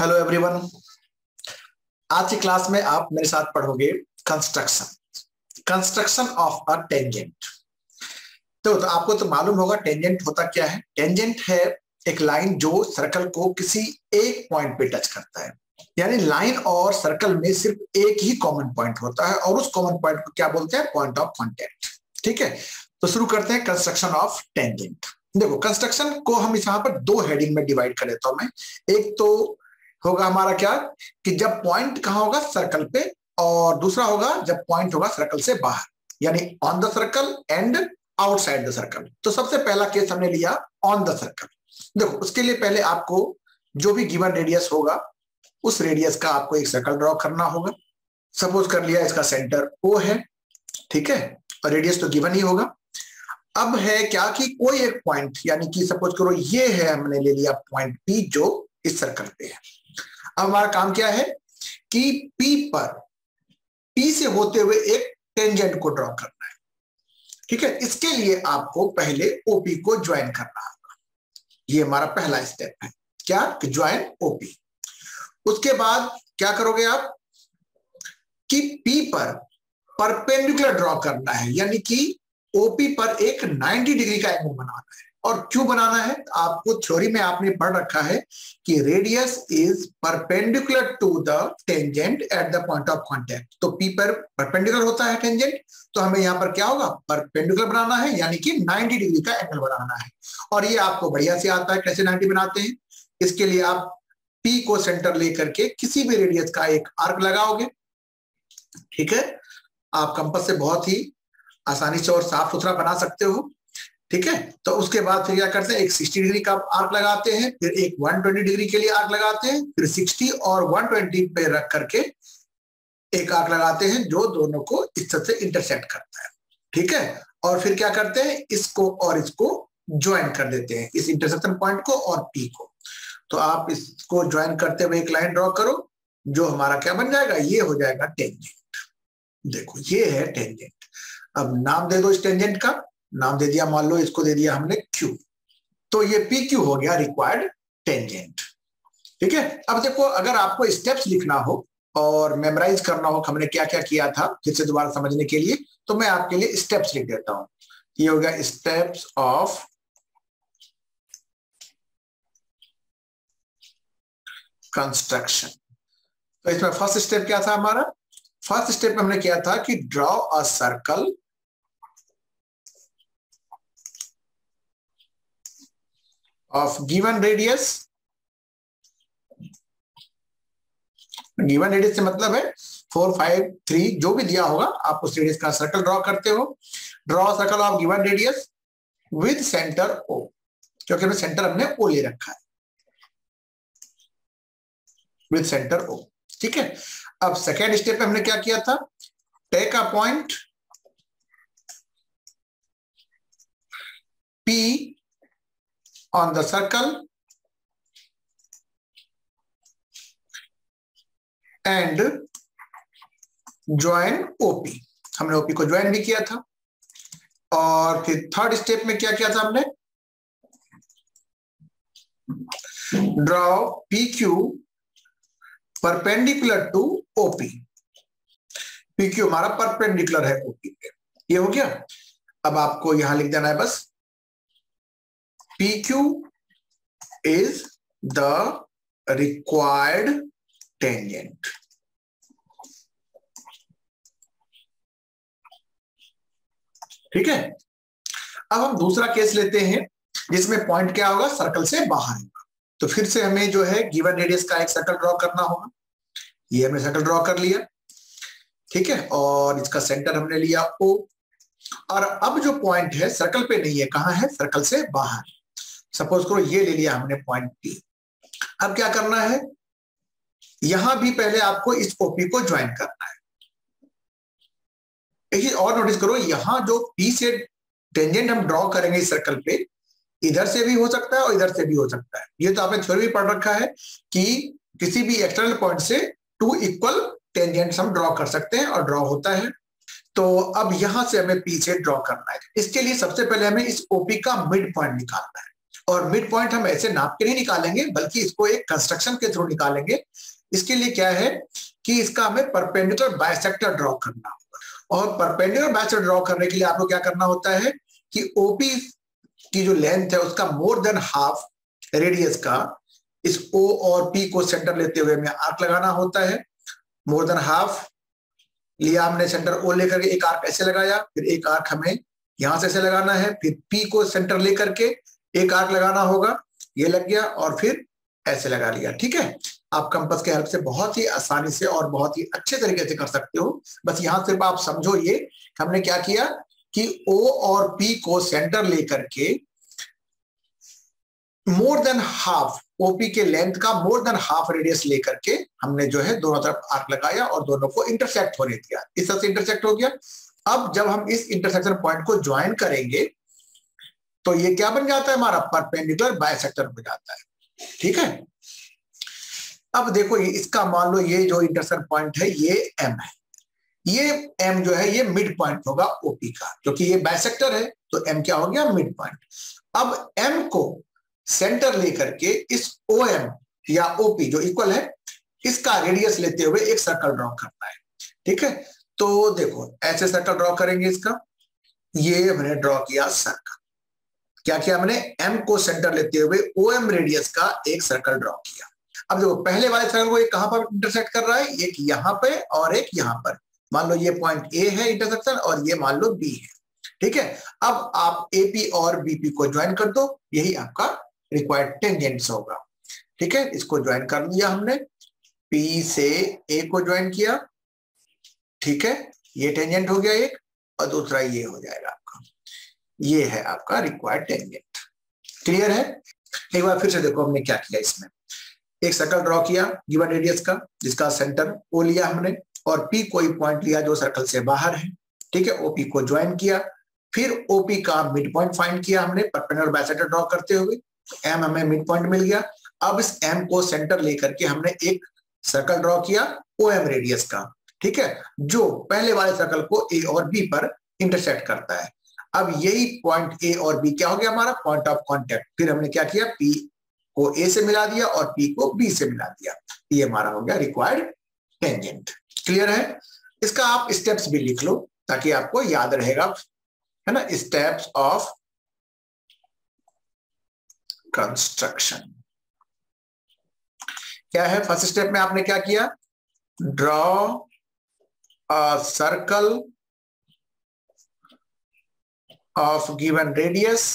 Hello everyone. आज की class में आप मेरे साथ पढ़ोगे कंस्ट्रक्शन ऑफ अ टेंजेंट। तो आपको तो मालूम होगा टेंजेंट होता क्या है। टेंजेंट है एक लाइन जो सर्कल को किसी एक पॉइंट पे टच करता है, यानी लाइन और सर्कल में सिर्फ एक ही कॉमन पॉइंट होता है और उस कॉमन पॉइंट को क्या बोलते हैं? Point of contact. ठीक है, तो शुरू करते हैं कंस्ट्रक्शन ऑफ टेंजेंट। देखो, कंस्ट्रक्शन को हम यहाँ पर दो हेडिंग में डिवाइड कर देता हूं मैं। एक तो होगा हमारा क्या कि जब पॉइंट कहां होगा? सर्कल पे, और दूसरा होगा जब पॉइंट होगा सर्कल से बाहर, यानी on the circle and outside the circle. तो सबसे पहला केस हमने लिया ऑन द सर्कल। देखो, उसके लिए पहले आपको जो भी गिवन रेडियस होगा उस रेडियस का आपको एक सर्कल ड्रॉ करना होगा। सपोज कर लिया इसका सेंटर O है, ठीक है, और रेडियस तो गिवन ही होगा। अब है क्या कि कोई एक पॉइंट, यानी कि सपोज करो ये है, हमने ले लिया पॉइंट P जो इस सर्कल पे है। अब हमारा काम क्या है कि P से होते हुए एक टेंजेंट को ड्रॉ करना है। ठीक है, इसके लिए आपको पहले OP को ज्वाइन करना होगा। ये हमारा पहला स्टेप है, क्या कि ज्वाइन OP। उसके बाद क्या करोगे आप कि P पर परपेंडिकुलर ड्रॉ करना है, यानी कि OP पर एक 90 डिग्री का एंगल बनाना है। और क्यों बनाना है? आपको थ्योरी में आपने पढ़ रखा है कि radius is perpendicular to the tangent at the point of contact. तो P पर परपेंडिकुलर होता है टेंजेंट, तो हमें यहाँ पर क्या होगा? परपेंडिकुलर बनाना है, यानी कि 90 डिग्री का एंगल बनाना है। और ये आपको बढ़िया से आता है कैसे 90 बनाते हैं। इसके लिए आप P को सेंटर लेकर के किसी भी रेडियस का एक आर्क लगाओगे। ठीक है, आप कंपास से बहुत ही आसानी से और साफ सुथरा बना सकते हो। ठीक है, तो उसके बाद फिर क्या करते हैं, एक 60 डिग्री का आर्क लगाते हैं, फिर एक 120 डिग्री के लिए आर्क लगाते हैं, फिर 60 और 120 पे रख करके एक आर्क लगाते हैं जो दोनों को इस तरह से इंटरसेक्ट करता है। ठीक है, और फिर क्या करते हैं, इसको और इसको ज्वाइन कर देते हैं, इस इंटरसेक्शन पॉइंट को और P को। तो आप इसको ज्वाइन करते हुए एक लाइन ड्रॉ करो जो हमारा क्या बन जाएगा? ये हो जाएगा टेंजेंट। देखो, ये है टेंजेंट। अब नाम दे दो इस टेंजेंट का। नाम दे दिया, मान लो इसको दे दिया हमने Q। तो ये PQ हो गया रिक्वायर्ड टेंजेंट। ठीक है, अब देखो, अगर आपको स्टेप्स लिखना हो और मेमोराइज करना हो हमने क्या क्या किया था फिर से दोबारा समझने के लिए, तो मैं आपके लिए स्टेप्स लिख देता हूं। ये हो गया स्टेप्स ऑफ कंस्ट्रक्शन। तो इसमें फर्स्ट स्टेप क्या था हमारा? फर्स्ट स्टेप में हमने किया था कि draw a circle of given radius. Given radius से मतलब है 4, 5, 3 जो भी दिया होगा, आप उस रेडियस का सर्कल ड्रॉ करते हो। Draw circle of given radius with centre O, क्योंकि हमने सेंटर हमने O ले रखा है, विद सेंटर O। ठीक है, अब सेकेंड स्टेप में हमने क्या किया था? Take a point P on the circle and join OP। हमने OP को ज्वाइन भी किया था। और फिर थर्ड स्टेप में क्या किया था हमने? Draw PQ perpendicular to OP। PQ हमारा परपेंडिकुलर है OP पे। ये हो गया। अब आपको यहां लिख देना है बस PQ is the required tangent। ठीक है, अब हम दूसरा केस लेते हैं जिसमें पॉइंट क्या होगा? सर्कल से बाहर होगा। तो फिर से हमें जो है गिवन रेडियस का एक सर्कल ड्रॉ करना होगा। ये हमने सर्कल ड्रॉ कर लिया। ठीक है, और इसका सेंटर हमने लिया O। और अब जो पॉइंट है सर्कल पे नहीं है, कहां है? सर्कल से बाहर। सपोज करो ये ले लिया हमने पॉइंट P। अब क्या करना है? यहां भी पहले आपको इस OP को ज्वाइन करना है। देखिए, और नोटिस करो, यहां जो P से टेंजेंट हम ड्रॉ करेंगे इस सर्कल पे, इधर से भी हो सकता है और इधर से भी हो सकता है। ये तो आपने थ्योरी में पढ़ रखा है कि किसी भी एक्सटर्नल पॉइंट से 2 इक्वल टेंजेंट्स हम ड्रॉ कर सकते हैं और ड्रॉ होता है। तो अब यहां से हमें P से ड्रॉ करना है। इसके लिए सबसे पहले हमें इस OP का मिड पॉइंट निकालना है। और मिड पॉइंट हम ऐसे नाप के नहीं निकालेंगे, बल्कि इसको एक कंस्ट्रक्शन के थ्रू निकालेंगे। इसके लिए क्या है कि इसका हमें परपेंडिकुलर बाइसेक्टर ड्रॉ करना होगा। और परपेंडिकुलर बाइसेक्टर ड्रॉ करने के लिए आपको क्या करना होता है कि ओपी की जो लेंथ है उसका मोर देन हाफ रेडियस का इस ओ और पी को सेंटर लेते हुए हमें आर्क लगाना होता है। मोर देन हाफ लिया हमने, सेंटर ओ लेकर के एक आर्क ऐसे लगाया, फिर एक आर्क हमें यहां से ऐसे लगाना है, फिर पी को सेंटर लेकर के एक आर्क लगाना होगा, ये लग गया, और फिर ऐसे लगा लिया। ठीक है, आप कंपास के हेल्प से बहुत ही आसानी से और बहुत ही अच्छे तरीके से कर सकते हो। बस यहां सिर्फ आप समझो ये हमने क्या किया कि ओ और पी को सेंटर लेकर के मोर देन हाफ ओपी के लेंथ का मोर देन हाफ रेडियस लेकर के हमने जो है दोनों तरफ आर्क लगाया और दोनों को इंटरसेक्ट होने दिया। इस तरह से इंटरसेक्ट हो गया। अब जब हम इस इंटरसेक्शन पॉइंट को ज्वाइन करेंगे तो ये क्या बन जाता है, हमारा परपेंडिकुलर बाइसेक्टर हो जाता है। ठीक है, अब देखो ये इसका मान लो ये जो इंटरसेक्शन पॉइंट है ये एम है, ये एम जो है ये मिड पॉइंट होगा ओपी का, क्योंकि ये बाइसेक्टर है तो एम क्या हो गया, मिड पॉइंट। अब एम को सेंटर लेकर के इस ओ एम या ओपी जो इक्वल है इसका रेडियस लेते हुए एक सर्कल ड्रॉ करना है। ठीक है, तो देखो ऐसे सर्कल ड्रॉ करेंगे इसका, ये हमने ड्रॉ किया सर्कल। क्या किया हमने, एम को सेंटर लेते हुए ओ एम रेडियस का एक सर्कल ड्रॉ किया। अब देखो पहले वाले सर्कल को एक कहां पर इंटरसेक्ट कर रहा है, एक यहां पे और एक यहां पर। मान लो ये पॉइंट ए है इंटरसेक्शन और ये मान लो बी है। ठीक है, अब आप एपी और बीपी को ज्वाइन कर दो, यही आपका रिक्वायर्ड टेंजेंट्स होगा। ठीक है, इसको ज्वाइन कर लिया हमने, पी से ए को ज्वाइन किया। ठीक है, ये टेंजेंट हो गया एक, और दूसरा ये हो जाएगा आपका, ये है आपका रिक्वायर्ड टेंजेंट। क्लियर है? एक बार फिर से देखो हमने क्या किया, इसमें एक सर्कल ड्रॉ किया गिवन रेडियस का जिसका सेंटर ओ लिया हमने, और पी कोई पॉइंट लिया जो सर्कल से बाहर है। ठीक है, ओपी को ज्वाइन किया, फिर ओपी का मिड पॉइंट फाइंड किया हमने परपेंडिकुलर बाइसेक्टर ड्रॉ करते हुए, एम हमें मिड पॉइंट मिल गया। अब इस एम को सेंटर लेकर के हमने एक सर्कल ड्रॉ किया ओ एम रेडियस का। ठीक है, जो पहले वाले सर्कल को ए और बी पर इंटरसेक्ट करता है। अब यही पॉइंट ए और बी क्या हो गया, हमारा पॉइंट ऑफ कॉन्टेक्ट। फिर हमने क्या किया, पी को ए से मिला दिया और पी को बी से मिला दिया, ये हमारा हो गया रिक्वायर्ड टेंजेंट। क्लियर है? इसका आप स्टेप्स भी लिख लो ताकि आपको याद रहेगा, है ना, स्टेप्स ऑफ कंस्ट्रक्शन। क्या है, फर्स्ट स्टेप में आपने क्या किया, draw a circle of given radius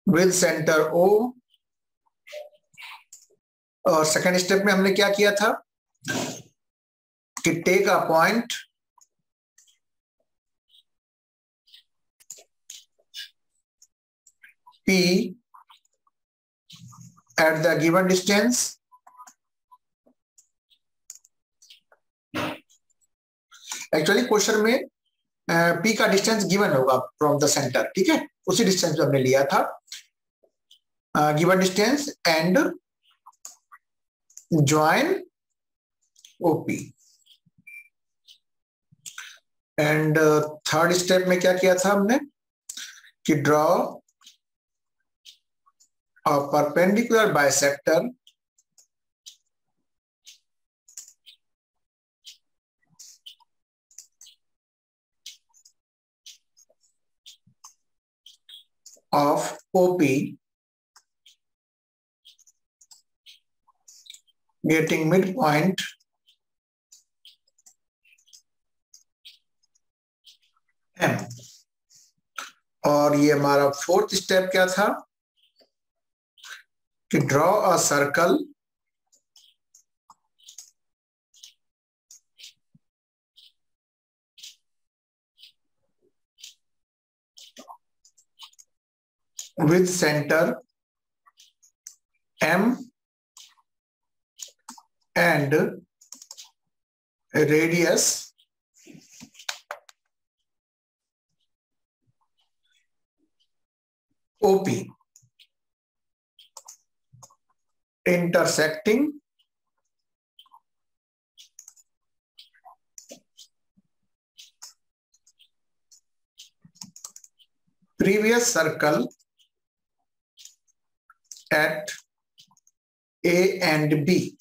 with centre O. और सेकेंड स्टेप में हमने क्या किया था कि take a point P at the given distance actually question में P का डिस्टेंस गिवन होगा फ्रॉम द सेंटर। ठीक है, उसी डिस्टेंस हमने लिया था, given distance and join OP. And third step में क्या किया था हमने कि draw a perpendicular bisector of OP getting midpoint M। और ये हमारा फोर्थ स्टेप क्या था कि draw a circle with center M and radius OP intersecting previous circle at A and B।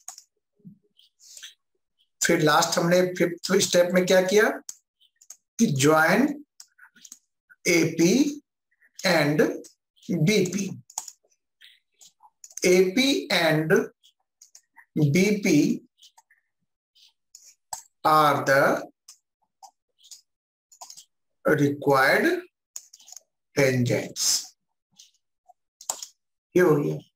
फिर लास्ट हमने फिफ्थ स्टेप में क्या किया कि join AP and BP। AP and BP are the required tangents। ये हो गया।